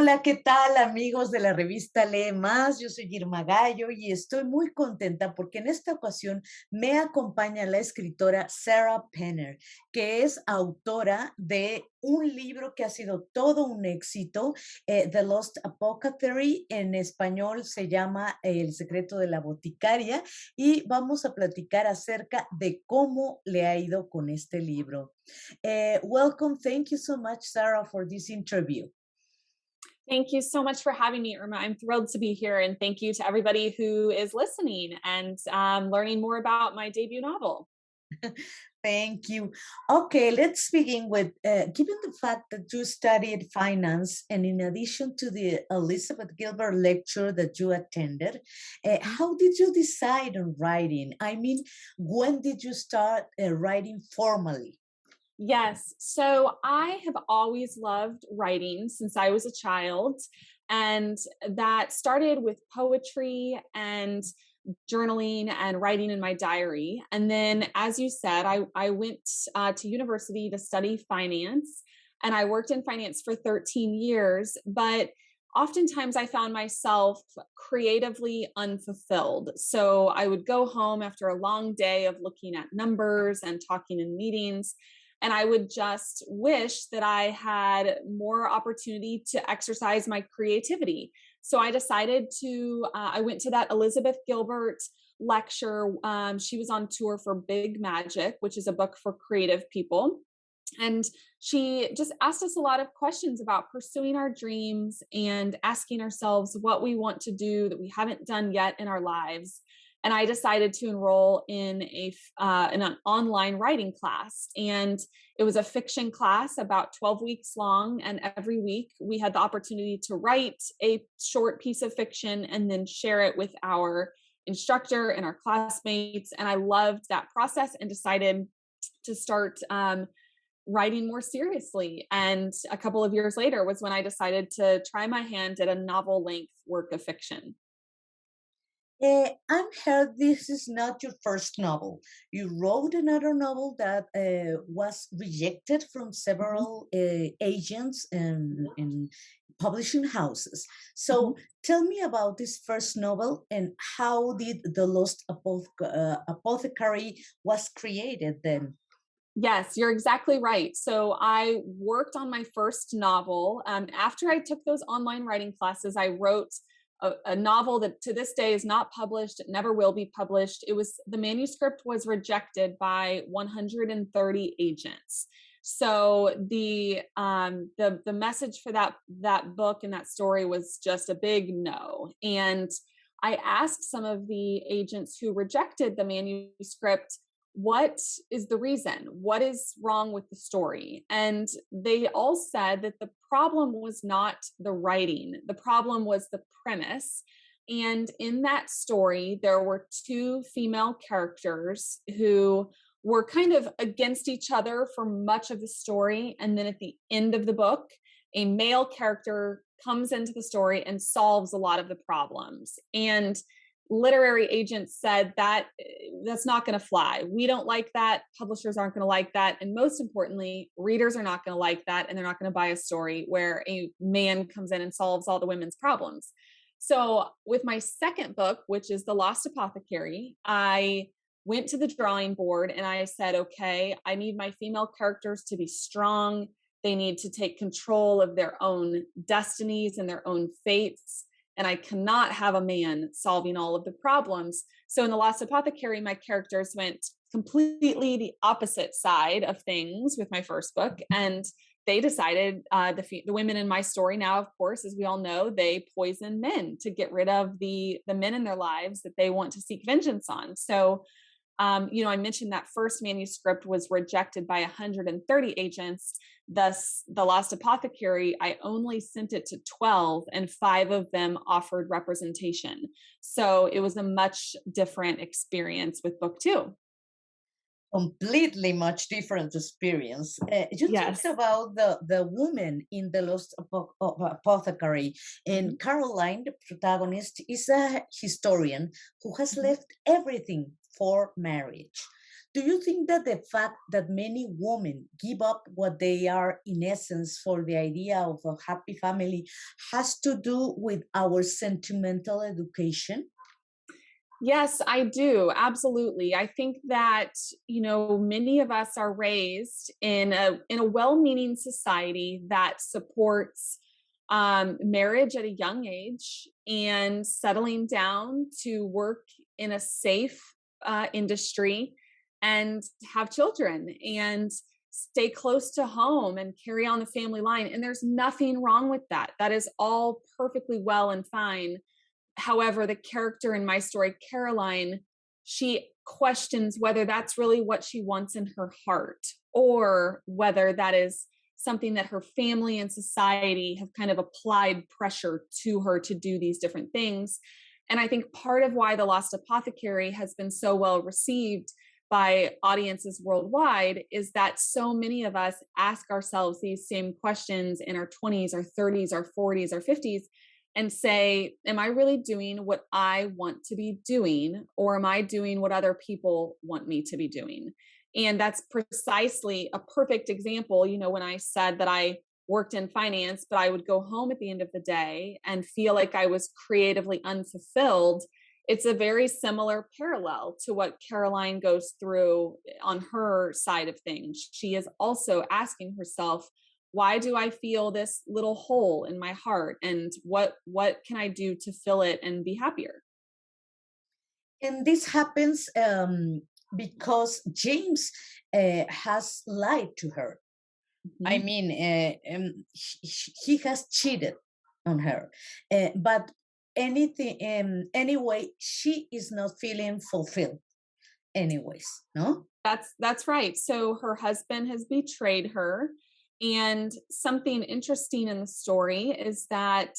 Hola, ¿qué tal amigos de la revista Lee Más? Yo soy Irma Gallo y estoy muy contenta porque en esta ocasión me acompaña la escritora Sarah Penner, que es autora de un libro que ha sido todo un éxito, The Lost Apothecary, en español se llama El secreto de la boticaria, y vamos a platicar acerca de cómo le ha ido con este libro. Welcome, thank you so much, Sarah, for this interview. Thank you so much for having me, Irma. I'm thrilled to be here, and thank you to everybody who is listening and learning more about my debut novel. Thank you. Okay, let's begin with given the fact that you studied finance, and in addition to the Elizabeth Gilbert lecture that you attended, Mhm. how did you decide on writing? I mean, when did you start writing formally? Yes, so I have always loved writing since I was a child, and that started with poetry and journaling and writing in my diary. And then, as you said, I went to university to study finance, and I worked in finance for 13 years. But oftentimes, I found myself creatively unfulfilled. So I would go home after a long day of looking at numbers and talking in meetings. And I would just wish that I had more opportunity to exercise my creativity. So I decided I went to that Elizabeth Gilbert lecture. She was on tour for Big Magic, which is a book for creative people. And she just asked us a lot of questions about pursuing our dreams and asking ourselves what we want to do that we haven't done yet in our lives. And I decided to enroll in an online writing class, and it was a fiction class about 12 weeks long. And every week we had the opportunity to write a short piece of fiction and then share it with our instructor and our classmates. And I loved that process and decided to start writing more seriously. And a couple of years later was when I decided to try my hand at a novel length work of fiction. I've heard this is not your first novel. You wrote another novel that was rejected from Mhm, several agents and publishing houses. So mhm. tell me about this first novel and how did the Lost Apothecary was created then? Yes, you're exactly right. So I worked on my first novel. After I took those online writing classes, I wrote a novel that to this day is not published. It never will be published. The manuscript was rejected by 130 agents. So the message for that book and that story was just a big no. And I asked some of the agents who rejected the manuscript, what is the reason? What is wrong with the story? And they all said that the problem was not the writing, the problem was the premise. And in that story, there were two female characters who were kind of against each other for much of the story. And then at the end of the book, a male character comes into the story and solves a lot of the problems. And literary agents said that's not going to fly. We don't like that. Publishers aren't going to like that. And most importantly, readers are not going to like that. And they're not going to buy a story where a man comes in and solves all the women's problems. So, with my second book, which is The Lost Apothecary, I went to the drawing board and I said, okay, I need my female characters to be strong. They need to take control of their own destinies and their own fates, and I cannot have a man solving all of the problems. So in The Lost Apothecary, my characters went completely the opposite side of things with my first book, and they decided the women in my story now, of course, as we all know, they poison men to get rid of the men in their lives that they want to seek vengeance on. So I mentioned that first manuscript was rejected by 130 agents. Thus, The Lost Apothecary, I only sent it to 12, and five of them offered representation. So it was a much different experience with book two. Completely much different experience. You talked Yes. about the woman in the Lost Apothecary, Mhm. and Caroline, the protagonist, is a historian who has Mhm. left everything for marriage. Do you think that the fact that many women give up what they are in essence for the idea of a happy family has to do with our sentimental education? Yes, I do. Absolutely. I think that, many of us are raised in a well-meaning society that supports marriage at a young age and settling down to work in a safe industry and have children and stay close to home and carry on the family line. And there's nothing wrong with that. That is all perfectly well and fine. However, the character in my story, Caroline, she questions whether that's really what she wants in her heart or whether that is something that her family and society have kind of applied pressure to her to do these different things. And I think part of why The Lost Apothecary has been so well received by audiences worldwide is that so many of us ask ourselves these same questions in our 20s or 30s or 40s or 50s and say, am I really doing what I want to be doing? Or am I doing what other people want me to be doing? And that's precisely a perfect example. When I said that I worked in finance, but I would go home at the end of the day and feel like I was creatively unfulfilled. It's a very similar parallel to what Caroline goes through on her side of things. She is also asking herself, why do I feel this little hole in my heart? And what can I do to fill it and be happier? And this happens because James has lied to her. I Mhm. mean, he has cheated on her, but anyway, she is not feeling fulfilled. Anyways, no. That's right. So her husband has betrayed her. And something interesting in the story is that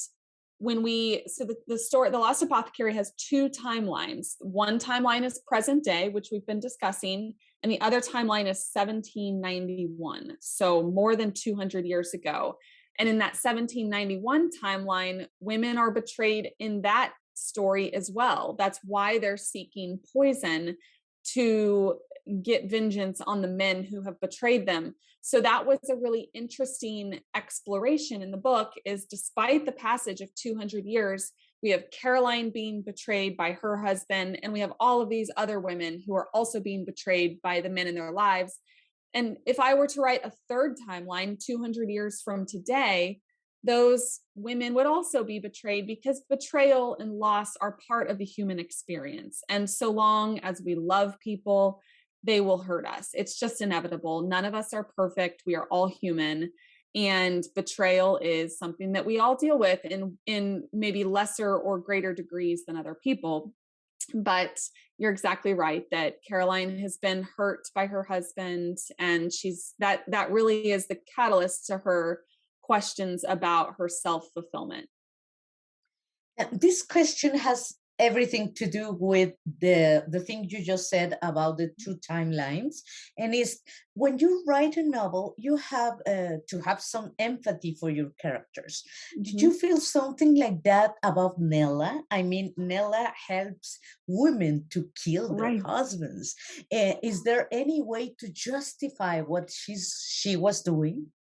the story, The Lost Apothecary has two timelines. One timeline is present day, which we've been discussing, and the other timeline is 1791. So more than 200 years ago. And in that 1791 timeline, women are betrayed in that story as well. That's why they're seeking poison to get vengeance on the men who have betrayed them. So that was a really interesting exploration in the book, is despite the passage of 200 years, we have Caroline being betrayed by her husband, and we have all of these other women who are also being betrayed by the men in their lives. And if I were to write a third timeline 200 years from today, those women would also be betrayed, because betrayal and loss are part of the human experience. And so long as we love people, they will hurt us. It's just inevitable. None of us are perfect. We are all human. And betrayal is something that we all deal with in maybe lesser or greater degrees than other people. But you're exactly right that Caroline has been hurt by her husband, and that really is the catalyst to her questions about her self-fulfillment. This question has everything to do with the thing you just said about the two timelines, and is when you write a novel, you have to have some empathy for your characters. Did you Mhm. feel something like that about Nella? I mean, Nella helps women to kill their Right. husbands. Is there any way to justify what she was doing?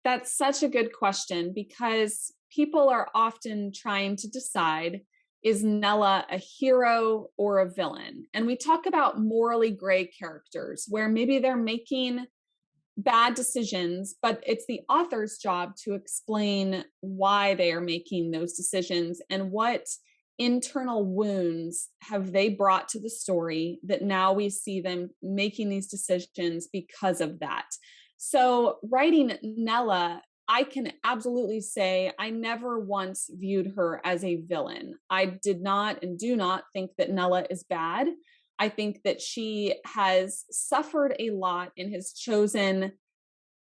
That's such a good question, because people are often trying to decide, is Nella a hero or a villain? And we talk about morally gray characters where maybe they're making bad decisions, but it's the author's job to explain why they are making those decisions and what internal wounds have they brought to the story that now we see them making these decisions because of that. So, writing Nella, I can absolutely say I never once viewed her as a villain. I did not and do not think that Nella is bad. I think that she has suffered a lot and has chosen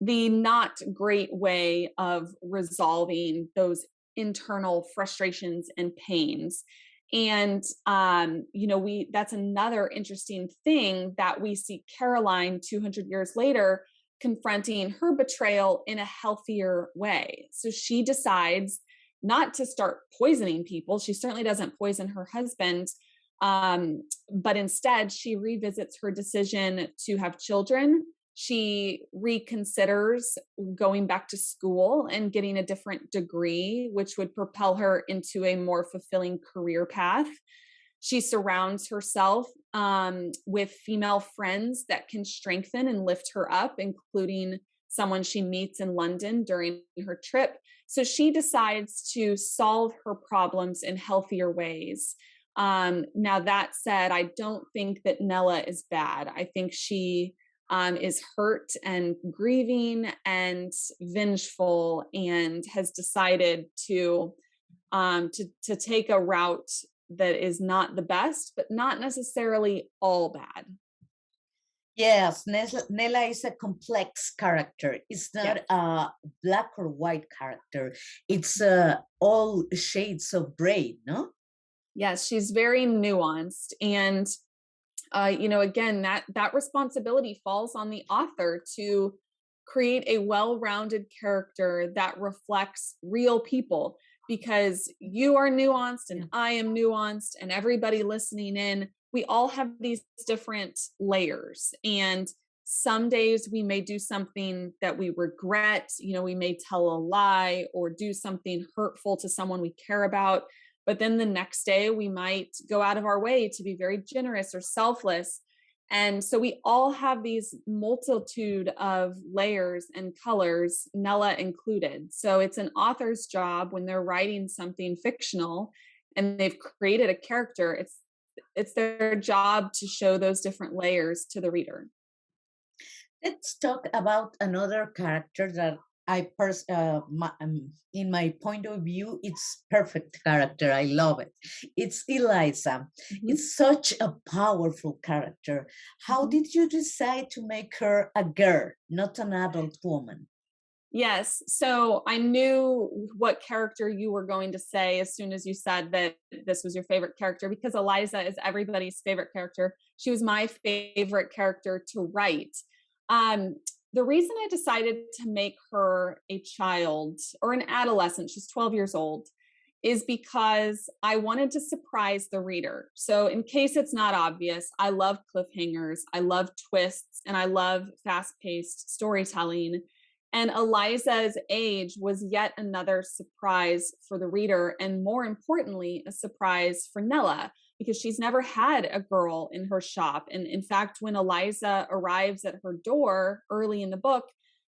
the not great way of resolving those internal frustrations and pains. And we that's another interesting thing that we see Caroline 200 years later confronting her betrayal in a healthier way. So she decides not to start poisoning people. She certainly doesn't poison her husband, But instead, she revisits her decision to have children. She reconsiders going back to school and getting a different degree, which would propel her into a more fulfilling career path. She surrounds herself with female friends that can strengthen and lift her up, including someone she meets in London during her trip. So she decides to solve her problems in healthier ways. Now, that said, I don't think that Nella is bad. I think she is hurt and grieving and vengeful and has decided to take a route that is not the best, but not necessarily all bad. Yes, Nella is a complex character. It's not Yes. a black or white character. It's all shades of gray, no? Yes, she's very nuanced. And again, that responsibility falls on the author to create a well-rounded character that reflects real people, because you are nuanced Yeah. and I am nuanced and everybody listening in, we all have these different layers. And some days we may do something that we regret, we may tell a lie or do something hurtful to someone we care about. But then the next day we might go out of our way to be very generous or selfless. And so we all have these multitude of layers and colors, Nella included. So it's an author's job when they're writing something fictional and they've created a character, it's their job to show those different layers to the reader. Let's talk about another character that in my point of view, it's perfect character. I love it. It's Eliza. Mhm, It's such a powerful character. How mhm. did you decide to make her a girl, not an adult woman? Yes. So I knew what character you were going to say as soon as you said that this was your favorite character, because Eliza is everybody's favorite character. She was my favorite character to write. Um, the reason I decided to make her a child or an adolescent, she's 12 years old, is because I wanted to surprise the reader. So, in case it's not obvious, I love cliffhangers, I love twists, and I love fast paced storytelling. And Eliza's age was yet another surprise for the reader, and more importantly, a surprise for Nella, because she's never had a girl in her shop. And in fact, when Eliza arrives at her door early in the book,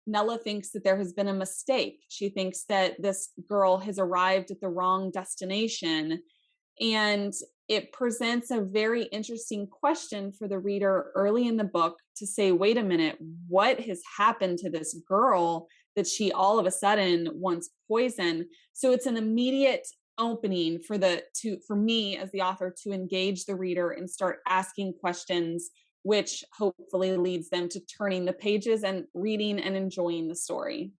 Nella thinks that there has been a mistake. She thinks that this girl has arrived at the wrong destination. And it presents a very interesting question for the reader early in the book to say, wait a minute, what has happened to this girl that she all of a sudden wants poison? So it's an immediate opening for me as the author to engage the reader and start asking questions, which hopefully leads them to turning the pages and reading and enjoying the story.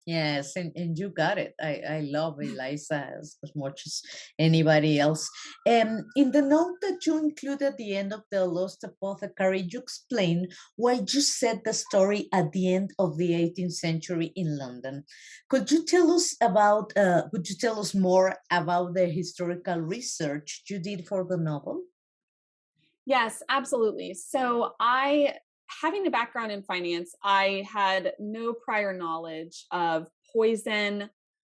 Yes, and you got it. I love Eliza as much as anybody else. In the note that you include at the end of the Lost Apothecary, you explain why you set the story at the end of the 18th century in London. Could you tell us more about the historical research you did for the novel? Yes, absolutely. Having a background in finance, I had no prior knowledge of poison,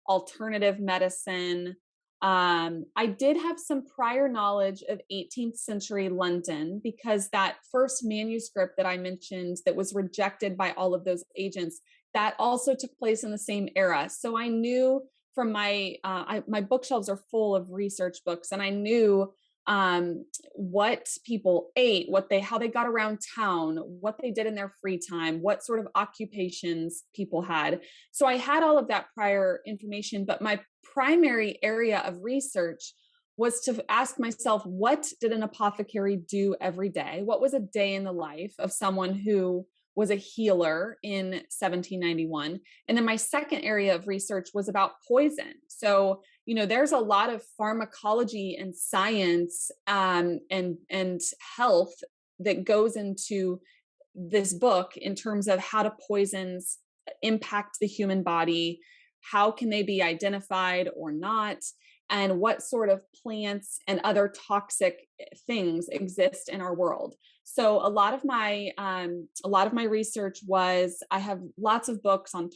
alternative medicine. I did have some prior knowledge of 18th century London, because that first manuscript that I mentioned that was rejected by all of those agents, that also took place in the same era. So I knew from my bookshelves are full of research books, and I knew what people ate, how they got around town, what they did in their free time, what sort of occupations people had. So I had all of that prior information, but my primary area of research was to ask myself, what did an apothecary do every day? What was a day in the life of someone who was a healer in 1791? And then my second area of research was about poison. So, there's a lot of pharmacology and science and health that goes into this book in terms of how do poisons impact the human body, how can they be identified or not. and what sort of plants and other toxic things exist in our world. So a lot of my research was, I have lots of books on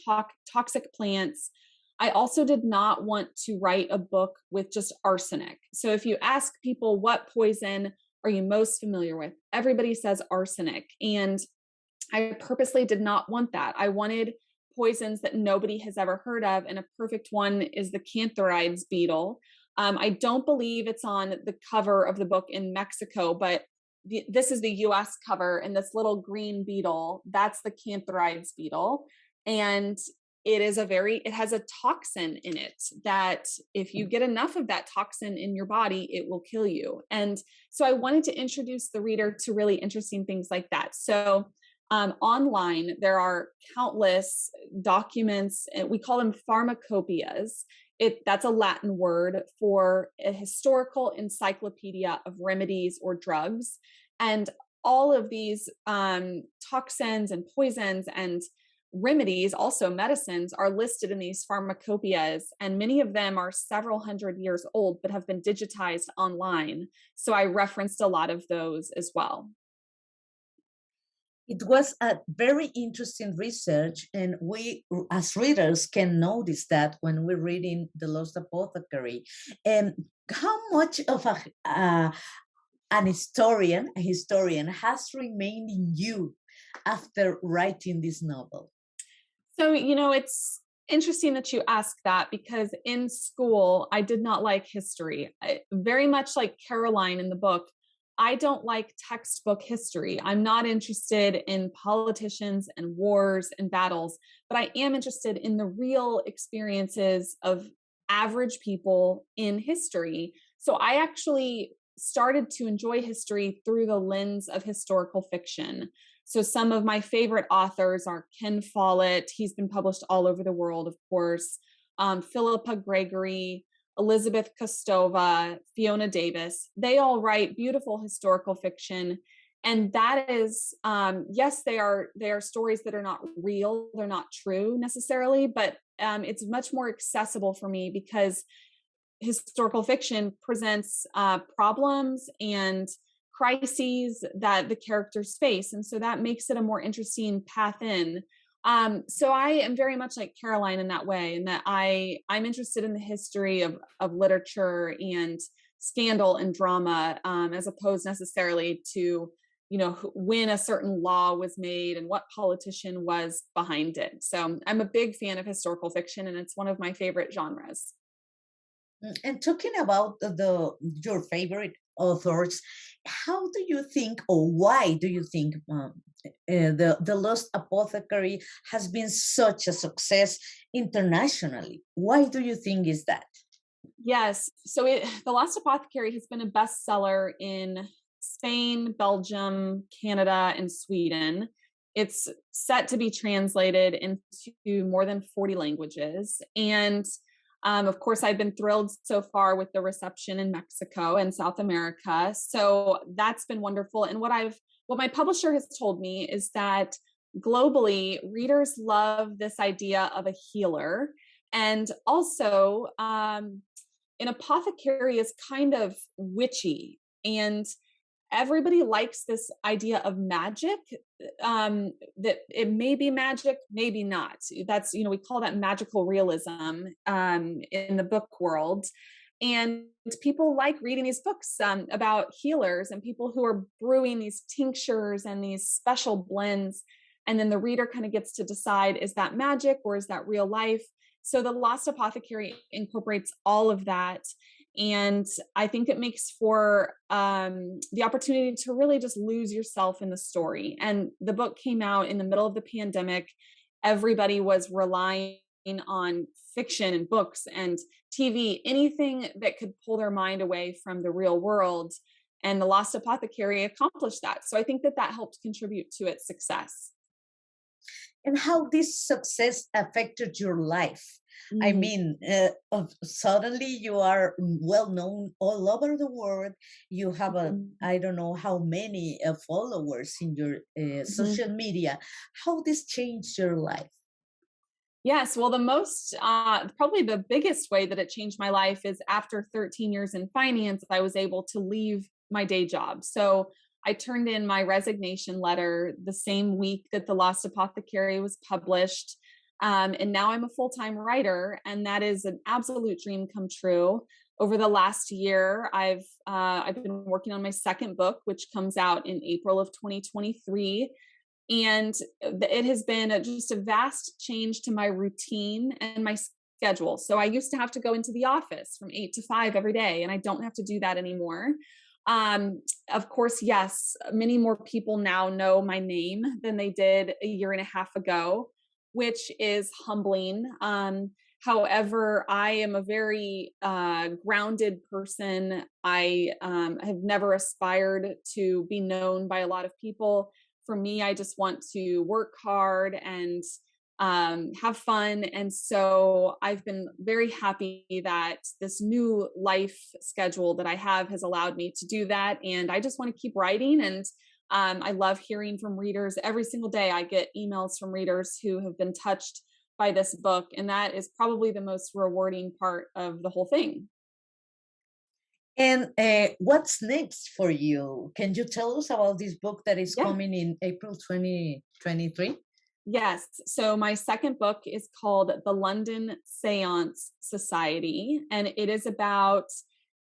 toxic plants. I also did not want to write a book with just arsenic. So if you ask people, what poison are you most familiar with? Everybody says arsenic. And I purposely did not want that. I wanted poisons that nobody has ever heard of. And a perfect one is the cantharides beetle. I don't believe it's on the cover of the book in Mexico, but this is the US cover, and this little green beetle, that's the cantharides beetle. And it has a toxin in it that if you get enough of that toxin in your body, it will kill you. And so I wanted to introduce the reader to really interesting things like that. So online, there are countless documents, and we call them pharmacopoeias. That's a Latin word for a historical encyclopedia of remedies or drugs. And all of these toxins and poisons and remedies, also medicines, are listed in these pharmacopoeias. And many of them are several hundred years old, but have been digitized online. So I referenced a lot of those as well. It was a very interesting research, and we, as readers, can notice that when we're reading The Lost Apothecary. And how much of a historian has remained in you after writing this novel? So, it's interesting that you ask that, because in school, I did not like history. Very much like Caroline in the book, I don't like textbook history. I'm not interested in politicians and wars and battles, but I am interested in the real experiences of average people in history. So I actually started to enjoy history through the lens of historical fiction. So some of my favorite authors are Ken Follett. He's been published all over the world, of course. Philippa Gregory, Elizabeth Kostova, Fiona Davis. They all write beautiful historical fiction. And that is, yes, they are stories that are not real. They're not true necessarily, but it's much more accessible for me because historical fiction presents problems and crises that the characters face. And so that makes it a more interesting path in. So I am very much like Caroline in that way, in that I'm interested in the history of literature and scandal and drama, as opposed necessarily to, when a certain law was made and what politician was behind it. So I'm a big fan of historical fiction, and it's one of my favorite genres. And talking about your favorite authors, how do you think, or why do you think the Lost Apothecary has been such a success internationally? Why do you think is that? Yes. So The Lost Apothecary has been a bestseller in Spain, Belgium, Canada, and Sweden. It's set to be translated into more than 40 languages. And of course, I've been thrilled so far with the reception in Mexico and South America. So that's been wonderful. And what my publisher has told me is that globally, readers love this idea of a healer. And also, an apothecary is kind of witchy, and everybody likes this idea of magic, that it may be magic, maybe not. That's, we call that magical realism in the book world. And people like reading these books about healers and people who are brewing these tinctures and these special blends. And then the reader kind of gets to decide, is that magic or is that real life? So the Lost Apothecary incorporates all of that. And I think it makes for the opportunity to really just lose yourself in the story. And the book came out in the middle of the pandemic. Everybody was relying on fiction and books and TV, anything that could pull their mind away from the real world. And the Lost Apothecary accomplished that. So I think that helped contribute to its success. And how this success affected your life? I Mm. mean, suddenly you are well known all over the world. You have I don't know how many followers in your Mhm. social media. How this changed your life? Yes, well, probably the biggest way that it changed my life is after 13 years in finance, I was able to leave my day job. So I turned in my resignation letter the same week that The Lost Apothecary was published. And now I'm a full time writer, and that is an absolute dream come true. Over the last year, I've been working on my second book, which comes out in April of 2023, and it has been just a vast change to my routine and my schedule. So I used to have to go into the office from 8 to 5 every day, and I don't have to do that anymore. Um, of course, yes, many more people now know my name than they did a year and a half ago, which is humbling. However, I am a very grounded person. I have never aspired to be known by a lot of people. For me, I just want to work hard and have fun. And so I've been very happy that this new life schedule that I have has allowed me to do that. And I just want to keep writing. And I love hearing from readers. Every single day, I get emails from readers who have been touched by this book. And that is probably the most rewarding part of the whole thing. And what's next for you? Can you tell us about this book that is Yeah. coming in April 2023? Yes. So my second book is called The London Seance Society, and it is about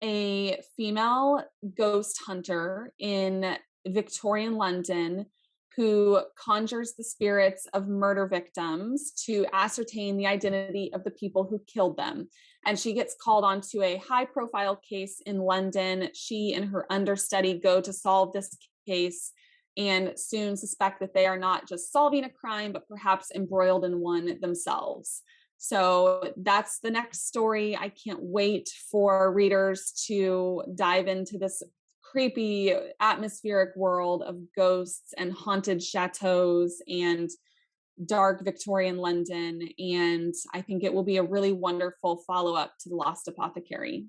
a female ghost hunter in Victorian London who conjures the spirits of murder victims to ascertain the identity of the people who killed them. And she gets called onto a high profile case in London. She and her understudy go to solve this case and soon suspect that they are not just solving a crime, but perhaps embroiled in one themselves. So that's the next story. I can't wait for readers to dive into this creepy atmospheric world of ghosts and haunted chateaus and dark Victorian London. And I think it will be a really wonderful follow up to The Lost Apothecary.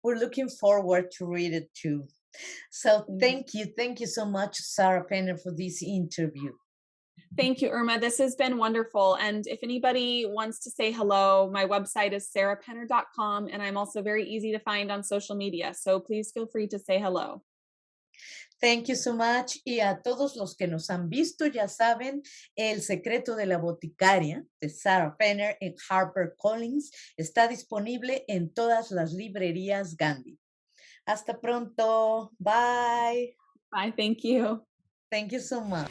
We're looking forward to read it too. So Mm. thank you so much, Sarah Penner, for this interview. Thank you, Irma. This has been wonderful. And if anybody wants to say hello, my website is sarahpenner.com, and I'm also very easy to find on social media. So please feel free to say hello. Thank you so much. Y a todos los que nos han visto, ya saben, El secreto de la boticaria de Sarah Penner en HarperCollins está disponible en todas las librerías Gandhi. Hasta pronto. Bye. Bye. Thank you. Thank you so much.